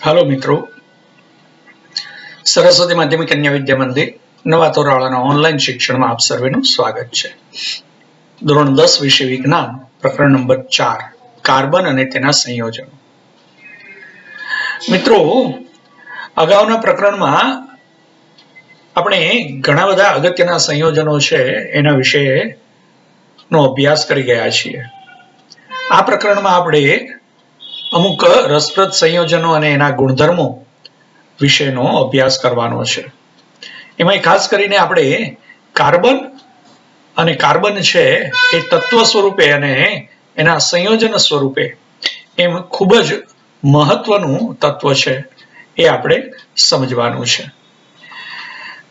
Hello मित्रों, सरस्वती माध्यमिक कन्या विद्या मंदिर नवा तोराळाना ऑनलाइन शिक्षण में आप सर्वेનું स्वागत છે। ધોરણ 10 વિષય વિજ્ઞાન પ્રકરણ નંબર 4 કાર્બન અને તેના સંયોજનો। મિત્રો, અગાઉના પ્રકરણમાં આપણે ઘણા બધા અગત્યના સંયોજનો છે એના વિશેનો અભ્યાસ કરી ગયા છીએ। આ પ્રકરણમાં આપણે અમુક રસપ્રદ સંયોજનો અને એના ગુણધર્મો વિશેનો અભ્યાસ કરવાનો છે। એમાં ખાસ કરીને આપણે કાર્બન અને કાર્બન છે એ તત્વ સ્વરૂપે અને એના સંયોજન સ્વરૂપે એમ ખૂબ જ મહત્વનું તત્વ છે એ આપણે સમજવાનું છે।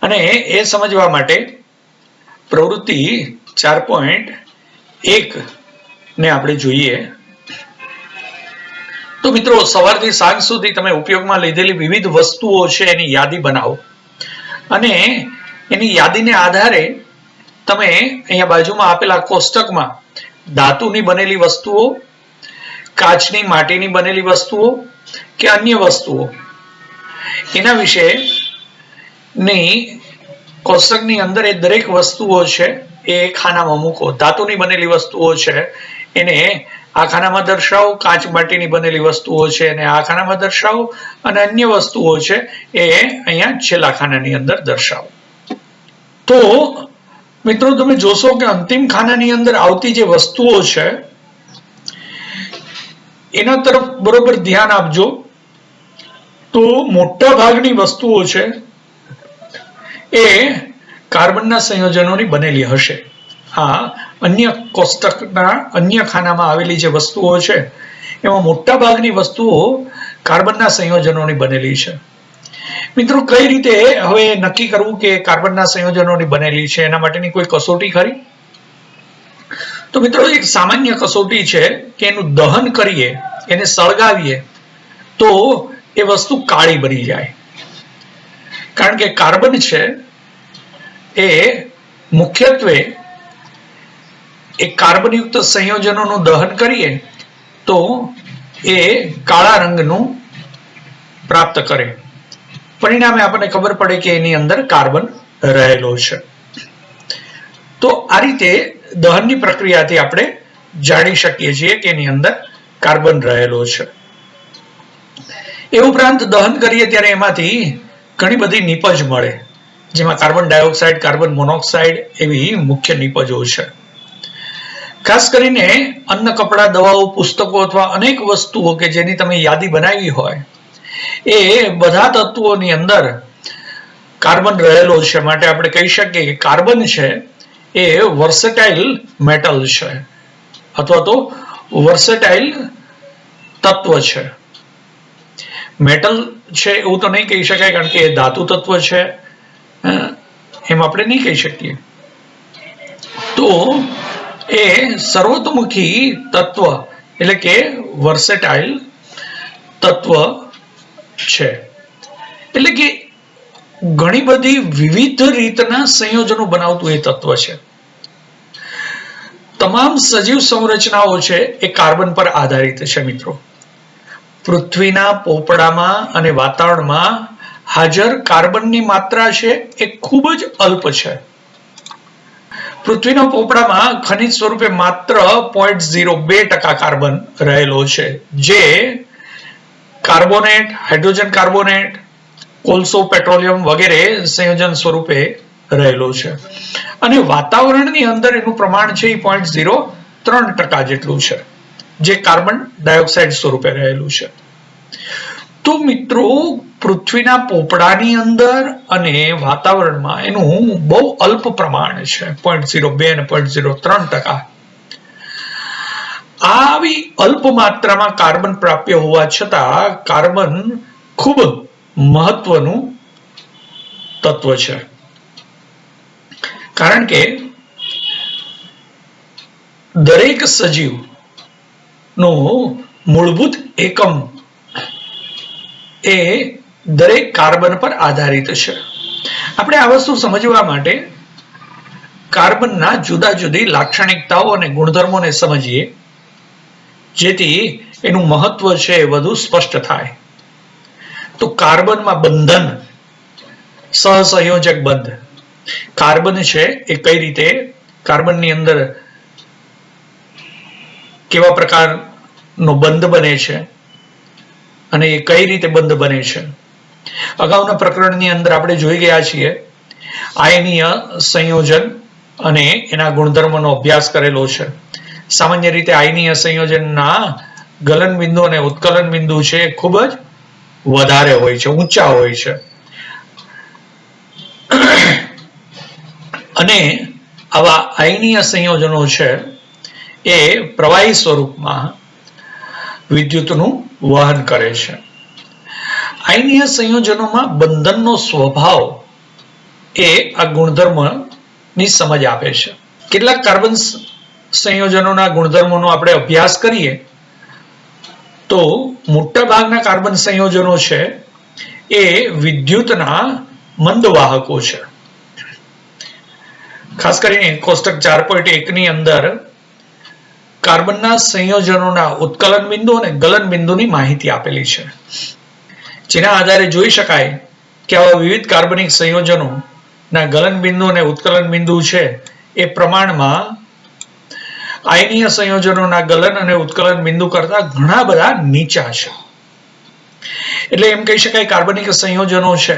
અને એ સમજવા માટે પ્રવૃત્તિ 4.1 ને આપણે જોઈએ। तो मित्रों, सवारथी सांज सुधी तमे उपयोगमां लीधेली विविध वस्तुओं छे एनी यादी बनावो अने एनी यादीने आधारे तमे अहींया बाजुमां आपेला कोष्टकमां धातुनी बनेली वस्तुओ, काचनी माटीनी बनेली वस्तुओ के अन्य वस्तुओ एना विशेनी कोष्टकनी अंदर ए दरेक वस्तुओ छे ए खानामां मूको। धातुनी बनेली वस्तुओ छे एने आ खानामां दर्शावो, काच माटीनी बनेली वस्तुओ छे एने आ खानामां दर्शावो अने अन्य वस्तुओ छे ए अहींया छेल्ला खानानी अंदर दर्शावो। तो मित्रों, तमे जोशो के अंतिम खानानी अंदर आवती जे वस्तुओ छे एना तरफ बरोबर ध्यान आपजो। तो मोटा भागनी वस्तुओ छे ए कार्बनना संयोजनोनी बनेली हशे। हाँ, अन्य कोष्टकना अन्य खानामां आवेली जे वस्तुओ छे एमां मोटा भागनी वस्तुओ कार्बनना संयोजनोनी बनेली छे। मित्रों, कई रीते हवे नक्की करवुं के कार्बनना संयोजनोनी बनेली छे एना माटेनी कोई कसोटी खरी? तो मित्रों, एक सामान्य कसोटी छे के एनुं दहन करीए, एने सळगावीए तो ए वस्तु काळी बनी जाय। कारण के कार्बन छे ए मुख्यत्वे एक कार्बन युक्त संयोजनों दहन करिए तो ए काळा रंगनु प्राप्त करे। परिणामे आपने खबर पड़े कि एनी अंदर कार्बन रहेलो छे। तो आ रीते दहननी प्रक्रियाथी आपणे जाणी शकीए छीए कि एनी अंदर कार्बन रहेलो छे। ए उपरांत दहन करीए त्यारे एमांथी घणी बधी निपज मळे, जेमां कार्बन डाइऑक्साइड, कार्बन मोनोक्साइड एवी मुख्य निपजो छे। खास करीने अन्न, कपड़ा, दवाओ, पुस्तकों अथवा अनेक वस्तुओं के जेनी तमे यादी बनावी होय ए बधा तत्वोनी अंदर कार्बन रहेलो छे। माटे आपणे कही शकीए के कार्बन छे ए वर्सेटाइल मेटल छे अथवा तो वर्सेटाइल तत्व छे। मेटल छे एवुं तो नहीं कही शकाय कारण के धातु तत्व छे, एम आपणे नहीं कही शकीए। तो ए सर्वतोमुखी तत्व એટલે કે વર્સેટાઇલ તત્વ છે। એટલે કે ઘણી બધી વિવિધ રીતના સંયોજનો બનાવતું એ તત્વ છે। તમામ સજીવ સંરચનાઓ છે એ કાર્બન પર આધારિત છે। મિત્રો, પૃથ્વીના પોપડામાં અને વાતાવરણમાં હાજર કાર્બનની માત્રા છે એ ખૂબ જ અલ્પ છે। પૃથ્વીના પોપડામાં ખનિજ સ્વરૂપે માત્ર 0.02% કાર્બન રહેલો છે, જે કાર્બોનેટ, હાઇડ્રોજન કાર્બોનેટ, કોલસો, પેટ્રોલિયમ વગેરે સંયોજન સ્વરૂપે રહેલો છે। અને વાતાવરણની અંદર એનું પ્રમાણ છે 0.03% જેટલું છે, જે કાર્બન ડાયોક્સાઇડ સ્વરૂપે રહેલું છે। તો મિત્રો, પૃથ્વીના પોપડાની અંદર અને વાતાવરણમાં એનું બહુ અલ્પ પ્રમાણ છે, 0.02 અને 0.03%। આવી અલ્પ માત્રામાં કાર્બન પ્રાપ્ય હોવા છતાં કાર્બન ખૂબ મહત્વનું તત્વ છે। કારણ કે દરેક સજીવનું મૂળભૂત એકમ એ દરેક કાર્બન પર આધારિત છે। આપણે આ વસ્તુ સમજવા માટે કાર્બનના જુદા જુદી લાક્ષણિકતાઓ અને ગુણધર્મોને સમજીએ જેથી એનું મહત્વ છે વધુ સ્પષ્ટ થાય। તો કાર્બનમાં બંધન, સહસંયોજક બંધ. કાર્બન છે એ કઈ રીતે કાર્બનની અંદર કેવા પ્રકારનો બંધ બને છે અને એ કઈ રીતે બંધ બને છે. અગાઉના પ્રકરણની અંદર આપણે જોઈ ગયા છીએ આયનીય સંયોજન અને એના ગુણધર્મોનો અભ્યાસ કરેલો છે. સામાન્ય રીતે આયનીય સંયોજનના ગલન બિંદુ અને ઉત્કલન બિંદુ છે ખૂબ જ વધારે હોય છે, ઊંચા હોય છે. અને આવા આયનીય સંયોજનો છે એ પ્રવાહી સ્વરૂપમાં વિદ્યુતનું વહન કરે છે. આયનીય સંયોજનોમાં બંધનનો સ્વભાવ એ આ ગુણધર્મની સમજ આપે છે. કેટલાક કાર્બન સંયોજનોના ગુણધર્મોનો આપણે અભ્યાસ કરીએ તો મોટા ભાગના કાર્બન સંયોજનો છે એ વિદ્યુતના મંદવાહકો છે. ખાસ કરીને કોષ્ટક 4.1 ની અંદર કાર્બનના સંયોજનોના ઉત્કલન બિંદુ અને ગલન બિંદુની માહિતી આપેલી છે, જેના આધારે જોઈ શકાય કે આવા વિવિધ કાર્બનિક સંયોજનોના ગલન બિંદુ અને ઉત્કલન બિંદુ છે એ પ્રમાણમાં આયનીય સંયોજનોના ગલન અને ઉત્કલન બિંદુ કરતા ઘણા બધા નીચા છે. એટલે એમ કહી શકાય કાર્બનિક સંયોજનો છે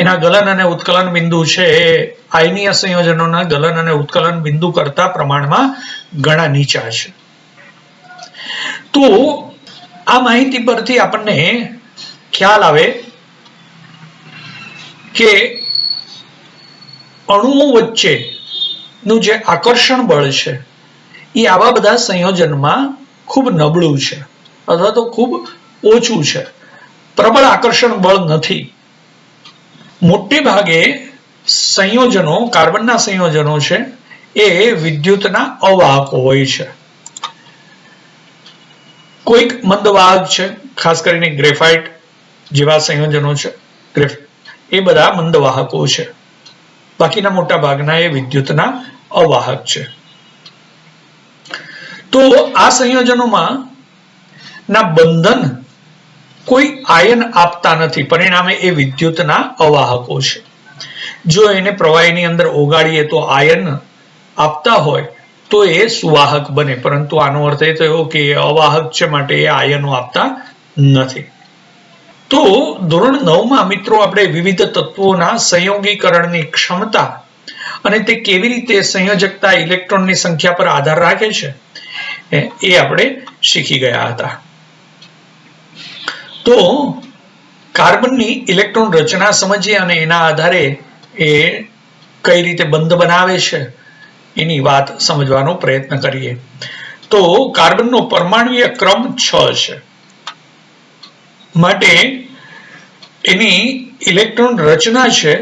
એના ગલન અને ઉત્કલન બિંદુ છે એ આયનીય સંયોજનોના ગલન અને ઉત્કલન બિંદુ કરતા પ્રમાણમાં ઘણા નીચા છે. તો આ માહિતી પરથી આપણને ખ્યાલ આવે કે અણુઓ વચ્ચેનું જે આકર્ષણ બળ છે એ આવા બધા સંયોજનમાં ખૂબ નબળું છે અથવા તો ખૂબ ઓછું છે. પ્રબળ આકર્ષણ બળ નથી. મોટે ભાગે સંયોજનો, કાર્બનના સંયોજનો છે એ વિદ્યુતના અવાહકો હોય છે. કોઈક મંદવાહક છે, ખાસ કરીને ગ્રેફાઇટ જેવા સંયોજનો છે, એ બધા મંદવાહકો છે. બાકીના મોટા ભાગના એ વિદ્યુતના અવાહક છે. તો આ સંયોજનોમાં ના બંધન કોઈ આયન આપતા નથી, પરિણામે એ વિદ્યુતના અવાહકો છે. જો એને પ્રવાહીની અંદર ઓગાળીએ તો આયન આપતા હોય તો એ સુવાહક બને, પરંતુ આનો અર્થ એ થયો કે એ અવાહક છે માટે એ આયનો આપતા નથી. તો ધોરણ 9માં મિત્રો આપણે વિવિધ તત્વોના સંયોગીકરણની ક્ષમતા અને તે કેવી રીતે સંયોજકતા ઇલેક્ટ્રોનની સંખ્યા પર આધાર રાખે છે એ આપણે શીખી ગયા હતા. તો કાર્બનની ઇલેક્ટ્રોન રચના સમજીએ અને એના આધારે એ કઈ રીતે બંધ બનાવે છે એની વાત સમજવાનો પ્રયત્ન કરીએ. તો કાર્બનનો પરમાણુય ક્રમ 6 છે, માટે એની ઇલેક્ટ્રોન રચના છે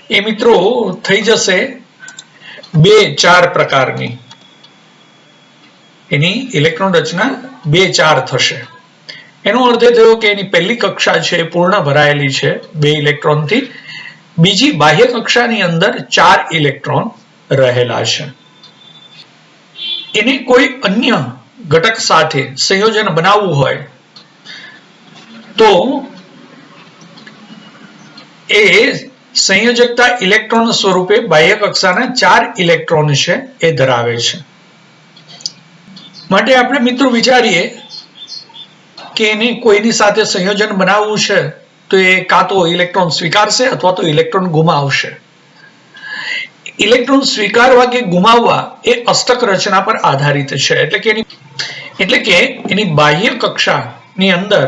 એ મિત્રો થઈ જશે 2-4 પ્રકારની. એની ઇલેક્ટ્રોન રચના 2-4 થશે. એનો અર્થ એ થયો કે એની પહેલી કક્ષા છે પૂર્ણ ભરાયેલી છે 2 ઇલેક્ટ્રોનથી. બીજી બાહ્ય કક્ષાની અંદર 4 ઇલેક્ટ્રોન રહેલા છે. એને કોઈ અન્ય ઘટક સાથે સંયોજન બનાવવું હોય તો એ સંયોજકતા ઇલેક્ટ્રોન સ્વરૂપે બાહ્ય કક્ષાના 4 ઇલેક્ટ્રોન છે એ ધરાવે છે. માટે આપણે મિત્રો વિચારીએ કે એને કોઈની સાથે સંયોજન બનાવવું છે તો એ કાં તો ઇલેક્ટ્રોન સ્વીકારશે અથવા તો ઇલેક્ટ્રોન ગુમાવશે. ઇલેક્ટ્રોન સ્વીકારવા કે ગુમાવવા એ અષ્ટક રચના પર આધારિત છે. એટલે કે એની બાહ્ય કક્ષાની અંદર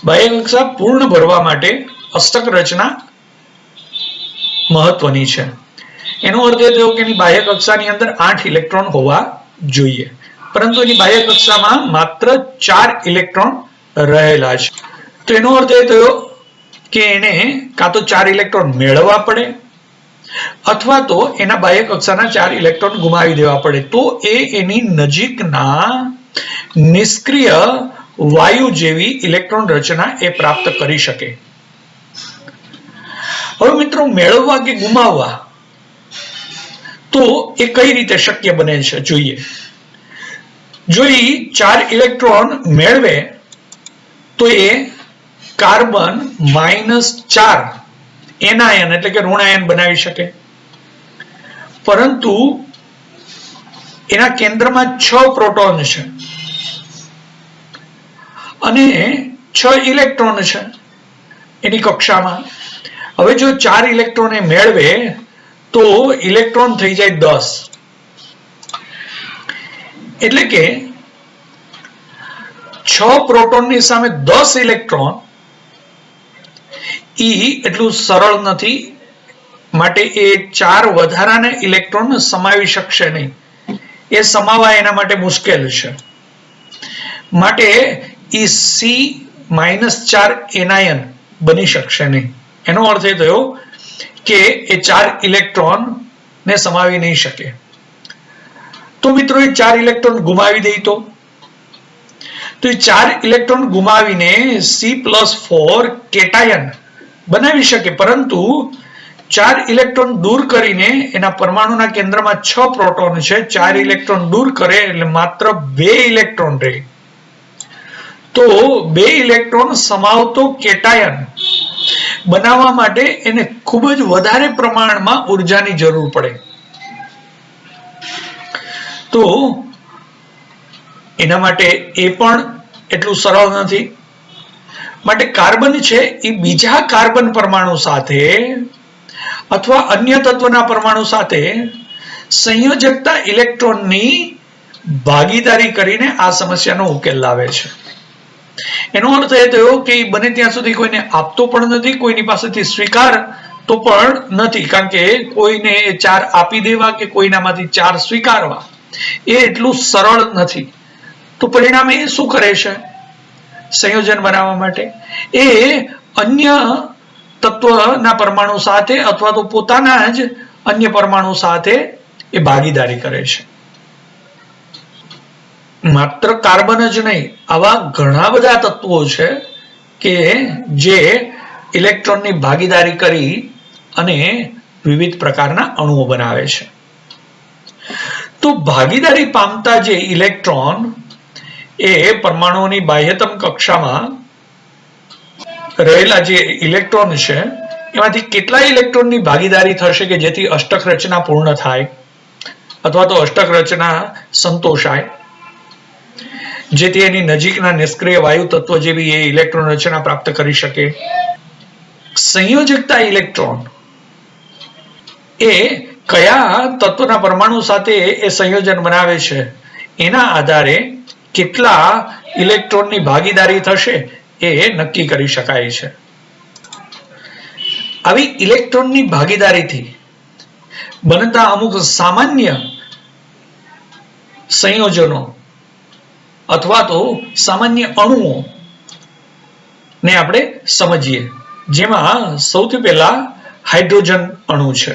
બાહ્ય કક્ષા પૂર્ણ ભરવા માટે અષ્ટક રચના મહત્વની છે. એનો અર્થ એ થયો કે એની બાહ્ય કક્ષાની અંદર 8 ઇલેક્ટ્રોન હોવા જોઈએ, પરંતુ એની બાહ્ય કક્ષામાં માત્ર 4 ઇલેક્ટ્રોન રહેલા છે. તો એનો અર્થ એ થયો કે એને કાં તો 4 ઇલેક્ટ્રોન મેળવવા પડે અથવા તો એના બાહ્ય કક્ષાના 4 ઇલેક્ટ્રોન ગુમાવી દેવા પડે, તો એ એની નજીકના નિષ્ક્રિય વાયુ જેવી ઇલેક્ટ્રોન રચના એ પ્રાપ્ત કરી શકે. હવે મિત્રો મેળવવા કે ગુમાવવા તો એ કઈ રીતે શક્ય બને છે જોઈએ. જો એ 4 ઇલેક્ટ્રોન મેળવે તો એ કાર્બન -4 એનાયન એટલે કે ઋણાયન બનાવી શકે, પરંતુ એના કેન્દ્રમાં 6 પ્રોટોન છે અને 6 ઇલેક્ટ્રોન છે એની કક્ષામાં. હવે જો 4 ઇલેક્ટ્રોન એ મેળવે તો ઇલેક્ટ્રોન થઈ જાય 10. એટલે કે 6 પ્રોટોનની સામે 10 ઇલેક્ટ્રોન એટલું સરળ નથી, માટે એ 4 વધારાના ઇલેક્ટ્રોન સમાવી શકશે નહીં, એ સમાવા એના માટે મુશ્કેલ છે. માટે C-4 એનાયન બની શકશે નહીં. એનો અર્થ એ થયો કે એ 4 ઇલેક્ટ્રોન ને સમાવી નહીં શકે. તો મિત્રો એ 4 ઇલેક્ટ્રોન ગુમાવી દે તો એ 4 ઇલેક્ટ્રોન ગુમાવીને C+4 કેટાયન બનાવી શકે, પરંતુ 4 ઇલેક્ટ્રોન દૂર કરીને એના પરમાણુના કેન્દ્રમાં 6 પ્રોટોન છે, 4 ઇલેક્ટ્રોન દૂર કરે એટલે માત્ર 2 ઇલેક્ટ્રોન રહે. તો 2 ઇલેક્ટ્રોન સમાવતો કેટાયન બનાવવા માટે એને ખૂબ જ વધારે પ્રમાણમાં ઉર્જાની જરૂર પડે. તો એના માટે એ પણ એટલું સરળ નથી. માટે કાર્બન છે એ બીજા કાર્બન પરમાણુ સાથે અથવા અન્ય તત્વના પરમાણુ સાથે સંયોજકતા ઇલેક્ટ્રોનની ભાગીદારી કરીને આ સમસ્યાનો ઉકેલ લાવે છે. એનો અર્થ એ થયો કે બને ત્યાં સુધી કોઈને આપતો પણ નથી, કોઈની પાસેથી સ્વીકાર તો પણ નથી, કારણ કે કોઈને 4 આપી દેવા કે કોઈનામાંથી 4 સ્વીકારવા એ એટલું સરળ નથી. તો પરિણામે એ શું કરે છે? સંયોજન બનાવવા માટે એ અન્ય તત્વના પરમાણુ સાથે અથવા તો પોતાના જ અન્ય પરમાણુ સાથે એ ભાગીદારી કરે છે. માત્ર કાર્બન જ નહીં, આવા ઘણા બધા તત્વો છે કે જે ઇલેક્ટ્રોનની ભાગીદારી કરી અને વિવિધ પ્રકારના અણુઓ બનાવે છે. તો ભાગીદારી પામતા જે ઇલેક્ટ્રોન એ પરમાણુઓની બાહ્યતમ કક્ષામાં રહેલા જે ઇલેક્ટ્રોન છે એમાંથી કેટલા ઇલેક્ટ્રોનની ભાગીદારી થશે કે જેથી અષ્ટક રચના પૂર્ણ થાય અથવા તો અષ્ટક રચના સંતોષાય, જેથી એની નજીકના નિષ્ક્રિય વાયુ તત્વ જેવી એ ઇલેક્ટ્રોન રચના પ્રાપ્ત કરી શકે. સંયોજકતા ઇલેક્ટ્રોન એ કયા તત્વના પરમાણુ સાથે એ સંયોજન બનાવે છે એના આધારે કેટલા ઇલેક્ટ્રોનની ભાગીદારી થશે એ નક્કી કરી શકાય છે. આવી ઇલેક્ટ્રોનની ભાગીદારીથી બનતા અમુક સામાન્ય સંયોજનો અથવા તો સામાન્ય અણુઓ ને આપણે સમજીએ, જેમાં સૌથી પહેલા હાઇડ્રોજન અણુ છે.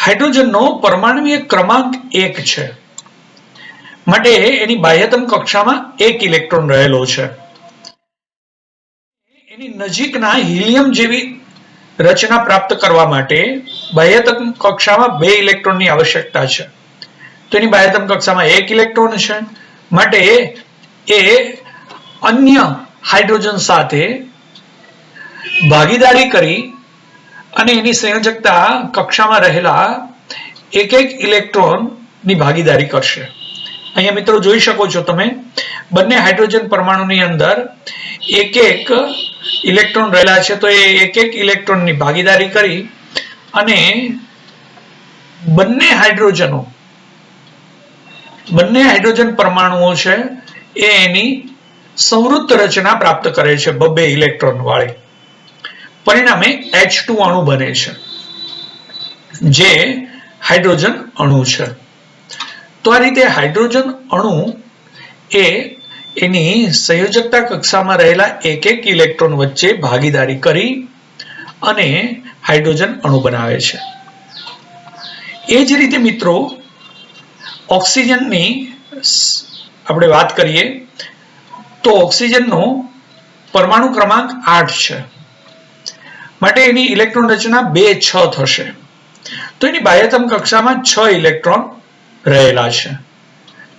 હાઇડ્રોજનનો પરમાણુય ક્રમાંક 1 છે, માટે એની બાહ્યતમ કક્ષામાં 1 ઇલેક્ટ્રોન રહેલો છે. એની નજીકના હિલિયમ જેવી રચના પ્રાપ્ત કરવા માટે બાહ્યતમ કક્ષામાં 2 ઇલેક્ટ્રોનની આવશ્યકતા છે. તો એની બાહ્યતમ કક્ષામાં 1 ઇલેક્ટ્રોન છે, માટે એ અન્ય હાઇડ્રોજન સાથે ભાગીદારી કરી અને એની સંયોજકતા કક્ષામાં રહેલા 1 ઇલેક્ટ્રોન ની ભાગીદારી કરશે. અહીંયા મિત્રો જોઈ શકો છો તમે, બંને હાઇડ્રોજન પરમાણુની અંદર 1 ઇલેક્ટ્રોન રહેલા છે. તો એ 1 ઇલેક્ટ્રોનની ભાગીદારી કરી અને બંને હાઇડ્રોજન પરમાણુઓ છે એ એની સંવૃત્ત રચના પ્રાપ્ત કરે છે 2 ઇલેક્ટ્રોન વાળી. પરિણામે H2 અણુ બને છે જે હાઇડ્રોજન અણુ છે. તો આ રીતે હાઇડ્રોજન અણુ એ એની સંયોજકતા કક્ષામાં રહેલા 1 ઇલેક્ટ્રોન વચ્ચે ભાગીદારી કરી અને હાઇડ્રોજન અણુ બનાવે છે. એ જ રીતે મિત્રો ઓક્સિજનની આપણે વાત કરીએ તો ઓક્સિજનનો પરમાણુ ક્રમાંક 8 છે, માટે એની ઇલેક્ટ્રોન રચના 2-6 થશે. તો એની બાહ્યતમ કક્ષામાં 6 ઇલેક્ટ્રોન રહેલા છે.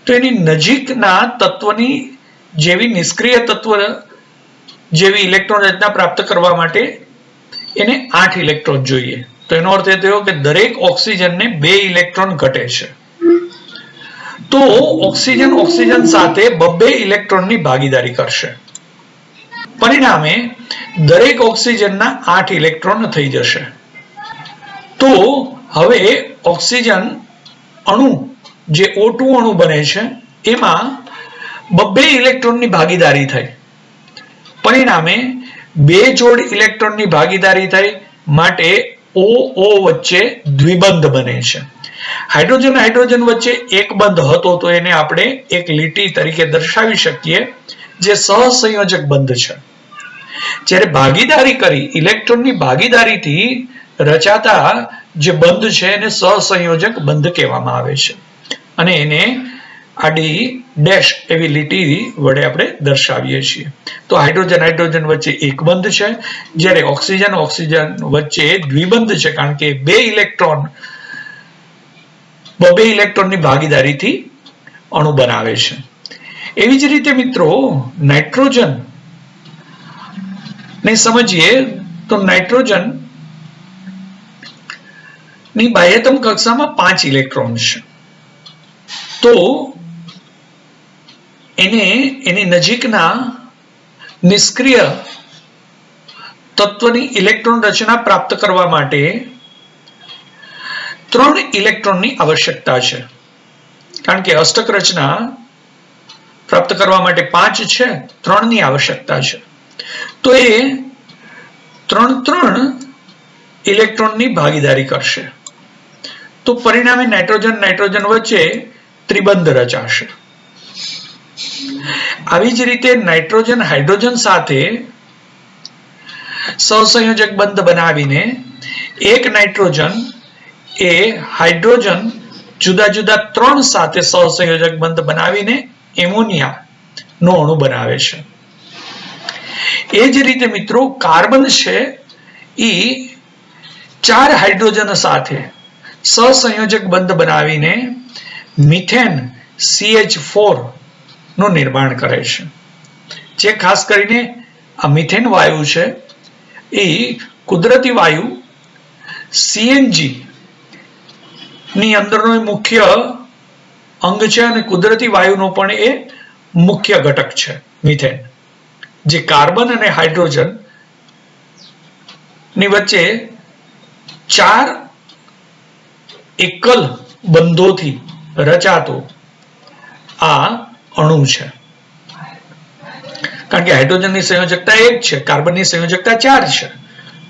તો એની નજીકના તત્વની જેવી નિષ્ક્રિય તત્વ જેવી ઇલેક્ટ્રોન રચના પ્રાપ્ત કરવા માટે એને 8 ઇલેક્ટ્રોન જોઈએ. તો એનો અર્થ એ થયો કે દરેક ઓક્સિજનને 2 ઇલેક્ટ્રોન ઘટે છે. તો ઓક્સિજન સાથે 2 ઇલેક્ટ્રોનની ભાગીદારી કરશે. પરિણામે દરેક ઓક્સિજનના 8 ઇલેક્ટ્રોન થઈ જશે. તો હવે ઓક્સિજન અણુ જે O2 અણુ બને છે એમાં 2 ઇલેક્ટ્રોનની ભાગીદારી થઈ. પરિણામે 2 જોડ ઇલેક્ટ્રોનની ભાગીદારી થઈ માટે OO વચ્ચે દ્વિબંધ બને છે. હાઇડ્રોજન વચ્ચે એક બંધ હતો તો એને આપણે એક લીટી તરીકે દર્શાવી શકીએ જે સહસંયોજક બંધ છે. જ્યારે ભાગીદારી કરી ઇલેક્ટ્રોનની ભાગીદારીથી રચાતા જે બંધ છે એને સહસંયોજક બંધ કહેવામાં આવે છે અને એને આડી ડેશ એવી લીટી વડે આપણે દર્શાવીએ છીએ. તો હાઇડ્રોજન વચ્ચે એક બંધ છે, જ્યારે ઓક્સિજન વચ્ચે દ્વિબંધ છે, કારણ કે 2 ઇલેક્ટ્રોનની ભાગીદારીથી અણુ બનાવે છે. એવી જ રીતે મિત્રો નાઇટ્રોજન ને સમજીએ તો નાઇટ્રોજન ની બાહ્યતમ કક્ષામાં 5 ઇલેક્ટ્રોન છે. તો એને એની નજીકના નિષ્ક્રિય તત્વની ઇલેક્ટ્રોન રચના પ્રાપ્ત કરવા માટે 3 ઇલેક્ટ્રોનની આવશ્યકતા છે. કારણ કે અષ્ટક રચના પ્રાપ્ત કરવા માટે 5 છે, 3 ની આવશ્યકતા છે. તો એ 3 ઇલેક્ટ્રોનની ભાગીદારી કરશે. તો પરિણામે નાઇટ્રોજન વચ્ચે ત્રિબંધ રચાશે. આવી જ રીતે નાઇટ્રોજન હાઇડ્રોજન સાથે સહસંયોજક બંધ બનાવીને એક નાઇટ્રોજન એ હાઇડ્રોજન જુદા જુદા 3 સાથે સહસંયોજક બંધ બનાવીને એમોનિયા નો અણુ બનાવે છે. એ જ રીતે મિત્રો કાર્બન છે એ 4 હાઇડ્રોજન સાથે સહસંયોજક બંધ બનાવીને મિથેન CH4 નું નિર્માણ કરે છે. જે ખાસ કરીને આ મિથેન વાયુ છે એ કુદરતી વાયુ CNG ની અંદરનો મુખ્ય અંગ છે અને કુદરતી વાયુનો પણ એ મુખ્ય ઘટક છે મિથેન, જે કાર્બન અને હાઇડ્રોજન ની વચ્ચે 4 એકલ બંધોથી રચાતો આ અણુ છે. કારણ કે હાઇડ્રોજનની સંયોજકતા 1 છે, કાર્બનની સંયોજકતા 4 છે.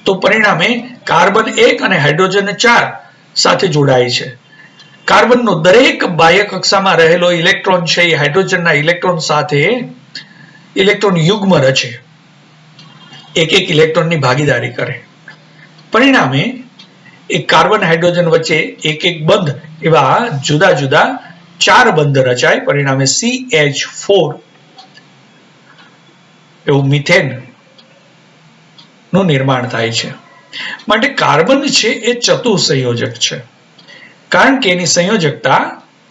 તો પરિણામે કાર્બન 1 અને હાઇડ્રોજન 4 સાથે જોડાય છે. કાર્બનનો દરેક બાહ્ય કક્ષામાં રહેલો ઇલેક્ટ્રોન છે એ હાઇડ્રોજનના ઇલેક્ટ્રોન સાથે ઇલેક્ટ્રોન યુગ્મ રચે, એક ઇલેક્ટ્રોનની ભાગીદારી કરે. પરિણામે એક કાર્બન હાઇડ્રોજન વચ્ચે એક બંધ એવા જુદા જુદા 4 બંધ રચાય. પરિણામે CH4 એવું મિથેન નું નિર્માણ થાય છે. માટે કાર્બન છે એ ચતુઃસંયોજક છે, કારણ કે એની સંયોજકતા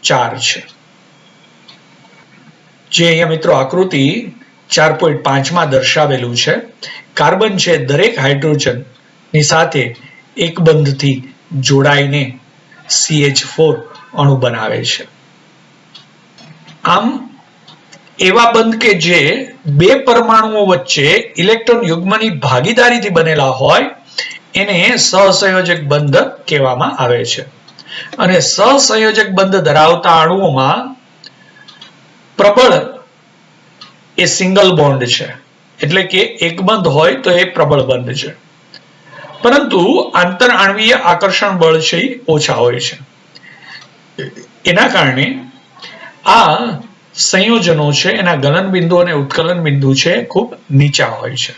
4 છે. જે અહીંયા મિત્રો આકૃતિ 4.5 માં દર્શાવેલું છે. કાર્બન છે દરેક હાઇડ્રોજન ની સાથે એક બંધથી જોડાઈને CH4 અણુ બનાવે છે. આમ એવા બંધ કે જે 2 પરમાણુઓ વચ્ચે ઇલેક્ટ્રોન યુગ્મની ભાગીદારીથી બનેલા હોય એને સહસંયોજક બંધ કહેવામાં આવે છે. અને સહસંયોજક બંધ ધરાવતા અણુઓમાં પ્રબળ એ સિંગલ બોન્ડ છે, એટલે કે એક બંધ હોય તો એ પ્રબળ બંધ છે. પરંતુ આંતર આણ્વીય આકર્ષણ બળ છે એ ઓછા હોય છે. એના કારણે આ સંયોજનો છે એના ગલન બિંદુ અને ઉત્કલન બિંદુ છે ખૂબ નીચા હોય છે.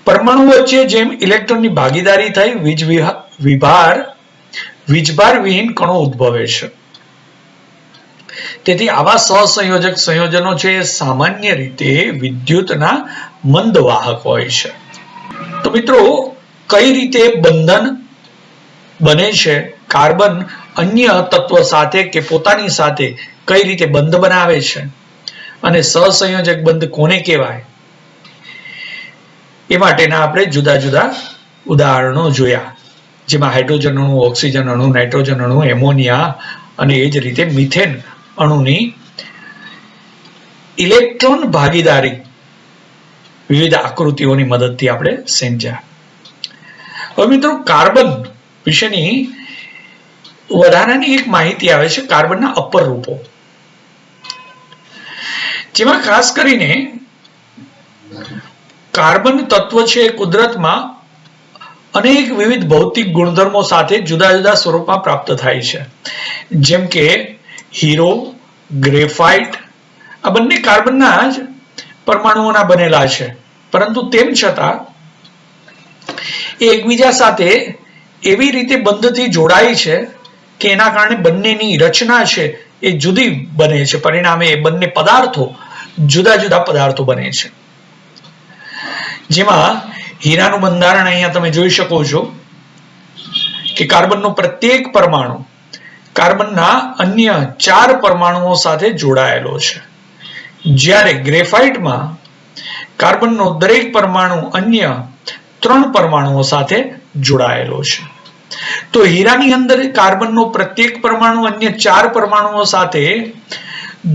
પરમાણુ વચ્ચે જેમ ઇલેક્ટ્રોનની ભાગીદારી થઈ વીજભાર વિહીન કણો ઉદ્ભવે છે. તેથી આવા સહસંયોજક સંયોજનો છે એ સામાન્ય રીતે વિદ્યુતના મંદ વાહક હોય છે. તો મિત્રો કઈ રીતે બંધન બને છે, કાર્બન અન્ય તત્વ સાથે કે પોતાની સાથે કઈ રીતે બંધ બનાવે છે અને સહસંયોજક બંધ કોને કહેવાય એ માટેના આપણે જુદા જુદા ઉદાહરણો જોયા, જેમાં હાઇડ્રોજન અણુ, ઓક્સિજન અણુ, નાઇટ્રોજન અણુ, એમોનિયા અને એ જ રીતે મિથેન અણુની ઇલેક્ટ્રોન ભાગીદારી વિવિધ આકૃતિઓની મદદથી આપણે સમજ્યા. હવે મિત્રો, કાર્બન વિશેની વધારાની એક માહિતી આવે છે, કાર્બનના અપર રૂપો, જેમાં ખાસ કરીને કાર્બન તત્વ છે કુદરતમાં અનેક વિવિધ ભૌતિક ગુણધર્મો સાથે જુદા જુદા સ્વરૂપમાં પ્રાપ્ત થાય છે, જેમ કે હીરો, ગ્રેફાઇટ. આ બંને કાર્બનના જ પરમાણુઓના બનેલા છે, પરંતુ તેમ છતાં એ એકબીજા સાથે એવી રીતે બંધથી જોડાય છે કે એના કારણે બંનેની રચના છે એ જુદી બને છે. પરિણામે એ બંને પદાર્થો જુદા જુદા પદાર્થો બને છે. જેમાં હીરાનું બંધારણ અહીંયા તમે જોઈ શકો છો કે કાર્બનનો પ્રત્યેક પરમાણુ કાર્બનના અન્ય 4 પરમાણુઓ સાથે જોડાયેલો છે, જ્યારે ગ્રેફાઇટમાં કાર્બનનો દરેક પરમાણુ અન્ય 3 પરમાણુઓ સાથે જોડાયેલો છે. તો હીરાની અંદર કાર્બનનો પ્રત્યેક પરમાણુ અન્ય 4 પરમાણુઓ સાથે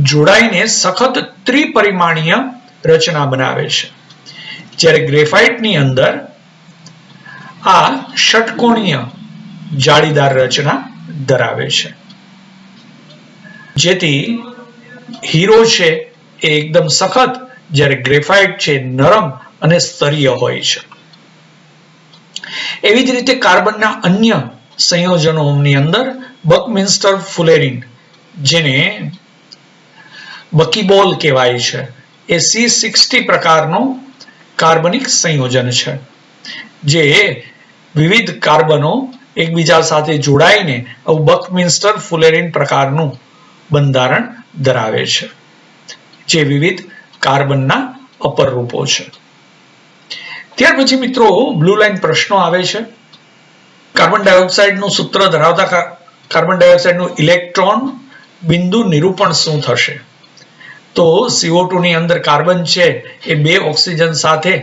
જોડાઈને સખત ત્રિપરિમાણીય રચના બનાવે છે, જ્યારે ગ્રેફાઇટની અંદર આ ષટકોણીય જાળીદાર રચના ધરાવે છે. જેથી હીરો છે એ એકદમ સખત, જ્યારે ગ્રેફાઇટ છે નરમ અને સ્તરીય હોય છે. એવી જ રીતે કાર્બનના અન્ય સંયોજનોની અંદર બકમિન્સ્ટર ફુલેરિન, જેને બકીબોલ કહેવાય છે, એ C60 પ્રકારનું કાર્બનિક સંયોજન છે, જે વિવિધ કાર્બનો એકબીજા સાથે જોડાઈને આવું બકમિન્સ્ટર ફુલેરિન પ્રકારનું બંધારણ ધરાવે છે, જે વિવિધ કાર્બનના અપર રૂપો છે. ત્યાર પછી મિત્રો, બ્લુ લાઈન પ્રશ્નો આવે છે. કાર્બન ડાયોક્સાઇડનું સૂત્ર ધરાવતા કાર્બન ડાયોક્સાઇડનું ઇલેક્ટ્રોન બિંદુ નિરૂપણ શું થશે? તો CO2 ની અંદર કાર્બન છે એ 2 ઓક્સિજન સાથે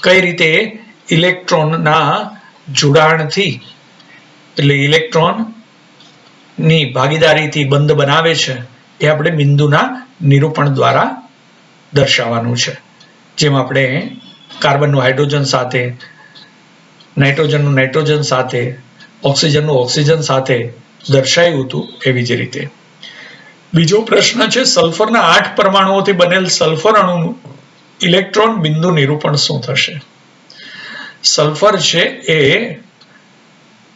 કઈ રીતે ઇલેક્ટ્રોનના જોડાણથી, એટલે ઇલેક્ટ્રોન ની ભાગીદારીથી બંધ બનાવે છે, એ આપણે બિંદુના નિરૂપણ દ્વારા દર્શાવવાનું છે. જેમ આપણે કાર્બનનું હાઇડ્રોજન સાથે, નાઇટ્રોજનનું નાઇટ્રોજન સાથે, ઓક્સિજનનું ઓક્સિજન સાથે દર્શાવ્યું હતું, એવી જ રીતે. બીજો પ્રશ્ન છે, સલ્ફરના 8 પરમાણુઓથી બનેલ સલ્ફર અણુનું ઇલેક્ટ્રોન બિંદુ નિરૂપણ શું થશે? સલ્ફર છે એ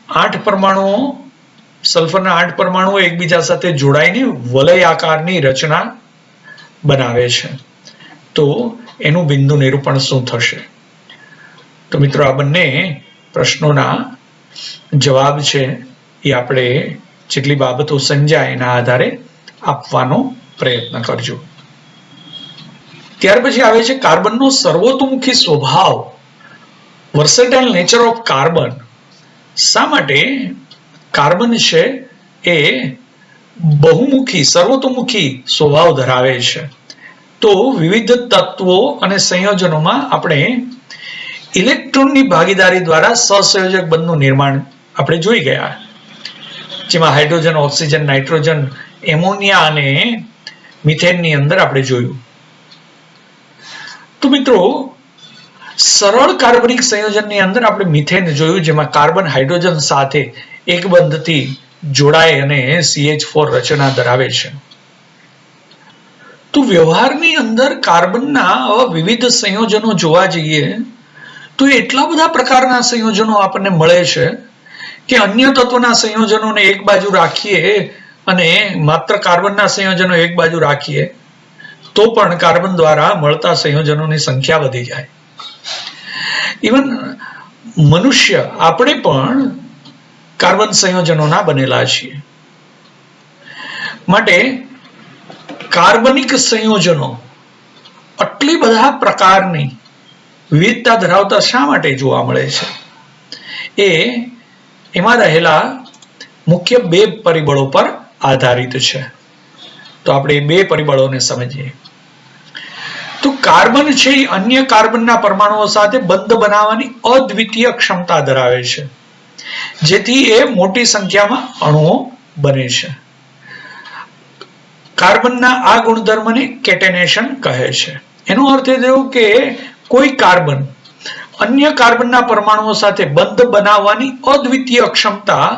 8 પરમાણુઓ, સલ્ફરના 8 પરમાણુઓ એકબીજા સાથે જોડાઈને વલય આકારની રચના બનાવે છે. તો એનું બિંદુ નિરૂપણ શું થશે? તો મિત્રો, આ બંને પ્રશ્નોના જવાબ છે એ આપણે જેટલી બાબતો સમજાય એના આધારે આપવાનો પ્રયત્ન કરજો. ત્યાર પછી આવે છે કાર્બનનો સર્વતોમુખી સ્વભાવ, વર્સેટાઇલ નેચર ઓફ કાર્બન. શા માટે કાર્બન છે એ બહુમુખી, સર્વતોમુખી સ્વભાવ ધરાવે છે? તો વિવિધ તત્વો અને સંયોજનોમાં આપણે ઇલેક્ટ્રોનની ભાગીદારી દ્વારા સહસંયોજક બંધનું નિર્માણ આપણે જોઈ ગયા, જેમાં હાઇડ્રોજન, ઓક્સિજન, નાઇટ્રોજન, એમોનિયા અને મિથેનની અંદર આપણે જોયું. તો મિત્રો, સરળ કાર્બનિક સંયોજનની અંદર આપણે મિથેન જોયું, જેમાં કાર્બન હાઇડ્રોજન સાથે એક બંધથી જોડાય અને CH4 રચના ધરાવે છે. તો વ્યવહારની અંદર કાર્બનના વિવિધ સંયોજનો જોવા જઈએ તો એટલા બધા પ્રકારના સંયોજનો આપણને મળે છે કે અન્ય તત્વના સંયોજનોને એક બાજુ રાખીએ અને માત્ર કાર્બનના સંયોજનો એક બાજુ રાખીએ તો પણ કાર્બન દ્વારા મળતા સંયોજનોની સંખ્યા વધી જાય. ઇવન મનુષ્ય, આપણે પણ કાર્બન સંયોજનોના બનેલા છીએ. માટે કાર્બનિક સંયોજનો આટલી બધા પ્રકારની વિવિધતા ધરાવતા શા માટે જોવા મળે છે? એમાં રહેલા મુખ્ય 2 પરિબળો પર આધારિત છે. તો આપણે 2 પરિબળોને સમજીએ. તો કાર્બન છે એ અન્ય કાર્બનના પરમાણુઓ સાથે બંધ બનાવવાની અદ્વિતીય ક્ષમતા ધરાવે છે, જેથી એ મોટી સંખ્યામાં અણુઓ બને છે. કાર્બનના આ ગુણધર્મને કેટેનેશન કહે છે. એનો અર્થ એ થયો કે કોઈ કાર્બન અન્ય કાર્બનના પરમાણુઓ સાથે બંધ બનાવવાની અદ્વિતીય ક્ષમતા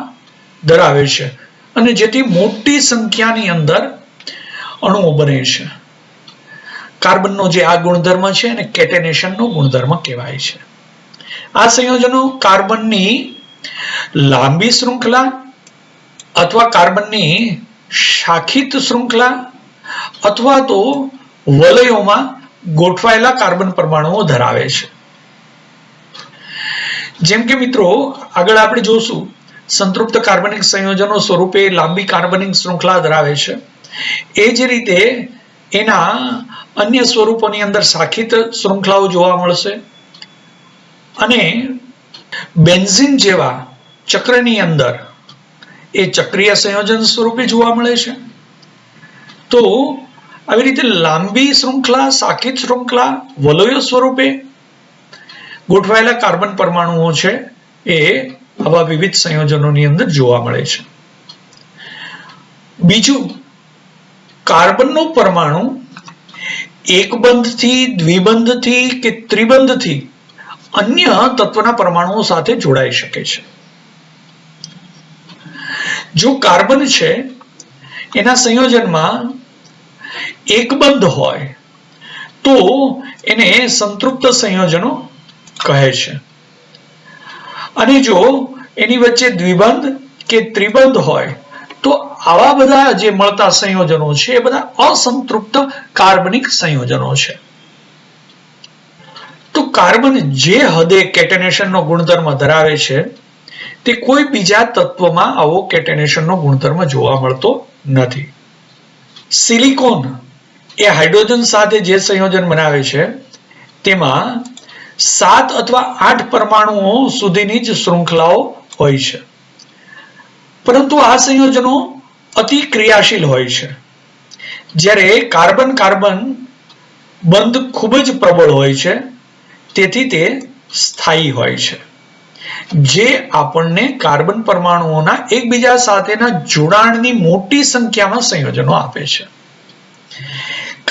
ધરાવે છે અને જેથી મોટી સંખ્યાની અંદર અણુઓ બને છે. કાર્બનનો જે આ ગુણધર્મ છે એને કેટેનેશનનો ગુણધર્મ કહેવાય છે. આ સંયોજનો કાર્બનની લાંબી શૃંખલા અથવા કાર્બનની શાખિત શૃંખલા અથવા તો વલયોમાં ગોઠવાયેલા કાર્બન પરમાણુઓ ધરાવે છે. જેમ કે મિત્રો આગળ આપણે જોશું, સંતૃપ્ત કાર્બનિક સંયોજનો સ્વરૂપે લાંબી કાર્બનિક શૃંખલા ધરાવે છે. એ જ રીતે એના અન્ય સ્વરૂપોની અંદર શાખિત શૃંખલાઓ જોવા મળશે અને બેન્ઝીન જેવા ચક્રની અંદર એ ચક્રીય સંયોજન સ્વરૂપે જોવા મળે છે. તો આવી રીતે લાંબી શૃંખલા, શાખિત શૃંખલા, વલયો સ્વરૂપે ગોઠવાયેલા કાર્બન પરમાણુઓ છે એ આવા વિવિધ સંયોજનોની અંદર જોવા મળે છે. બીજું, કાર્બનનો પરમાણુ એક બંધથી, દ્વિબંધથી કે ત્રિબંધથી અન્ય તત્વના પરમાણુઓ સાથે જોડાઈ શકે છે. જો કાર્બન છે એના સંયોજનમાં એક બંધ હોય તો એને સંતૃપ્ત સંયોજનો કહે છે અને જો એની વચ્ચે દ્વિબંધ કે ત્રિબંધ હોય તો આવા બધા જે મળતા સંયોજનો છે એ બધા અસંતૃપ્ત કાર્બનિક સંયોજનો છે. તો કાર્બન જે હદે કેટેનેશનનો ગુણધર્મ ધરાવે છે તે કોઈ બીજા તત્વમાં આવો કેટેનેશનનો ગુણધર્મ જોવા મળતો નથી. સિલિકોન એ હાઇડ્રોજન સાથે જે સંયોજન બનાવે છે તેમાં 7 અથવા 8 પરમાણુઓ સુધીની જ શૃંખલાઓ હોય છે, પરંતુ આ સંયોજનો અતિ ક્રિયાશીલ હોય છે, જ્યારે કાર્બન કાર્બન બંધ ખૂબ જ પ્રબળ હોય છે, તેથી તે સ્થાયી હોય છે, જે આપણને કાર્બન પરમાણુઓના એકબીજા સાથેના જોડાણની મોટી સંખ્યામાં સંયોજનો આપે છે.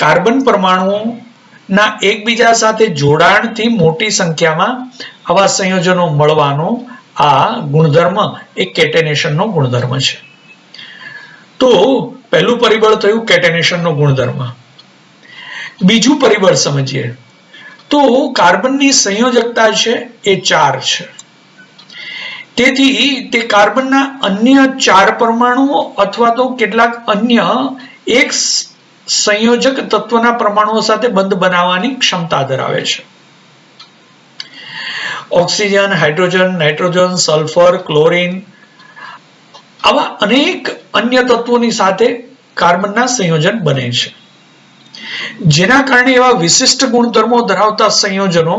કાર્બન પરમાણુઓના એકબીજા સાથે જોડાણથી મોટી સંખ્યામાં આવા સંયોજનો મળવાનો આ ગુણધર્મ એ કેટેનેશનનો ગુણધર્મ છે. તો પહેલું પરિબળ થયું કેટેનેશનનો ગુણધર્મ. બીજું પરિબળ સમજીએ તો કાર્બનની સંયોજકતા છે એ 4 છે. તેથી તે કાર્બનના અન્ય 4 પરમાણુઓ અથવા તો કેટલાક અન્ય એક સંયોજક તત્વના પરમાણુઓ સાથે બંધ બનાવવાની ક્ષમતા ધરાવે છે. Oxygen, hydrogen, nitrogen, sulphur, chlorine આવા અનેક અન્ય તત્વોની સાથે કાર્બનના સંયોજન બને છે, જેના કારણે એવા વિશિષ્ટ ગુણધર્મો ધરાવતા સંયોજનો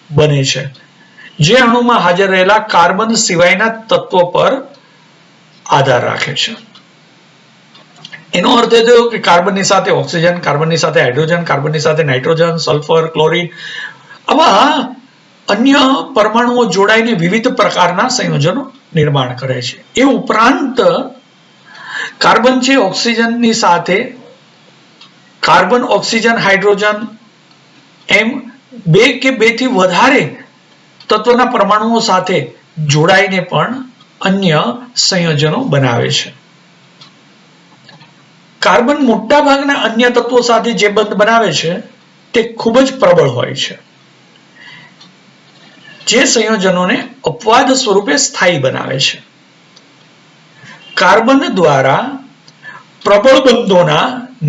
બને છે જે અણુમાં હાજર રહેલા કાર્બન સિવાયના તત્વો પર આધાર રાખે છે. એનો અર્થ એ થયો કે કાર્બનની સાથે ઓક્સિજન, કાર્બનની સાથે હાઇડ્રોજન, કાર્બનની સાથે નાઇટ્રોજન, સલ્ફર, ક્લોરીન આવા અન્ય પરમાણુઓ જોડાઈને વિવિધ પ્રકારના સંયોજનો નિર્માણ કરે છે. એ ઉપરાંત કાર્બન છે ઓક્સિજનની સાથે કાર્બન, ઓક્સિજન, હાઇડ્રોજન એમ 2 કે 2 થી વધારે તત્વના પરમાણુઓ સાથે જોડાઈને પણ અન્ય સંયોજનો બનાવે છે. કાર્બન મોટા ભાગના અન્ય તત્વો સાથે જે બંધ બનાવે છે તે ખૂબ જ પ્રબળ હોય છે, જે સંયોજનોને અપવાદ સ્વરૂપે સ્થાયી બનાવે છે. કાર્બન દ્વારા પ્રબળ બંધોના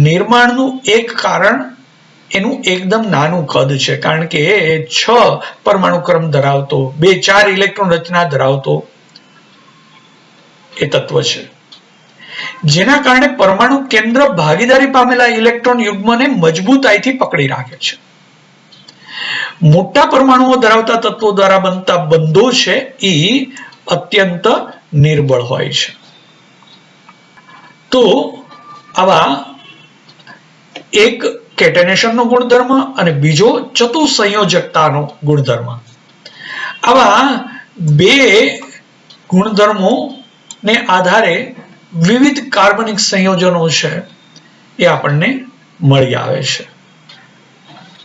નિર્માણનું એક કારણ એનું એકદમ નાનું કદ છે, કારણ કે એ 6 પરમાણુ ક્રમ ધરાવતો 2-4 ઇલેક્ટ્રોન રચના ધરાવતો એ તત્વ છે, જેના કારણે પરમાણુ કેન્દ્ર ભાગીદારી પામેલા ઇલેક્ટ્રોન યુગ્મને મજબૂતાઈથી પકડી રાખે છે. મોટા પરમાણુઓ ધરાવતા તત્વો દ્વારા બનતા બંધો છે એ અત્યંત નિર્બળ હોય છે. તો આવા એક કેટેનેશનનો ગુણધર્મ અને બીજો ચતુસંયોજકતાનો ગુણધર્મ. આવા બે ગુણધર્મો ને આધારે વિવિધ કાર્બનિક સંયોજનો છે એ આપણને મળી આવે છે.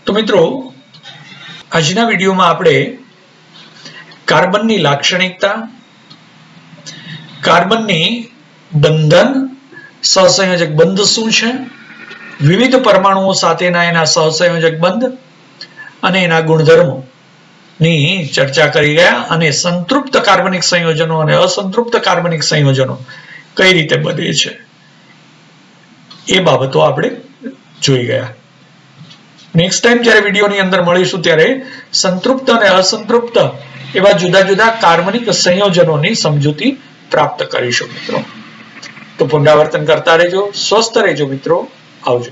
તો મિત્રો, આજના વિડીયોમાં આપણે કાર્બનની લાક્ષણિકતા, કાર્બનની બંધન સહસંયોજક બંધ શું છે, વિવિધ પરમાણુઓ સાથેના એના સહસંયોજક બંધ અને એના ગુણધર્મો ની ચર્ચા કરી ગયા અને સંતૃપ્ત કાર્બનિક સંયોજનો અને અસંતૃપ્ત કાર્બનિક સંયોજનો કઈ રીતે બને છે એ બાબતો આપણે જોઈ ગયા. નેક્સ્ટ ટાઈમ જ્યારે વિડીયોની અંદર મળીશું ત્યારે સંતૃપ્ત અને અસંતૃપ્ત એવા જુદા જુદા કાર્બનિક સંયોજનોની સમજૂતી પ્રાપ્ત કરીશું મિત્રો. તો પુનરાવર્તન કરતા રહેજો, સ્વસ્થ રહેજો મિત્રો, આવજો.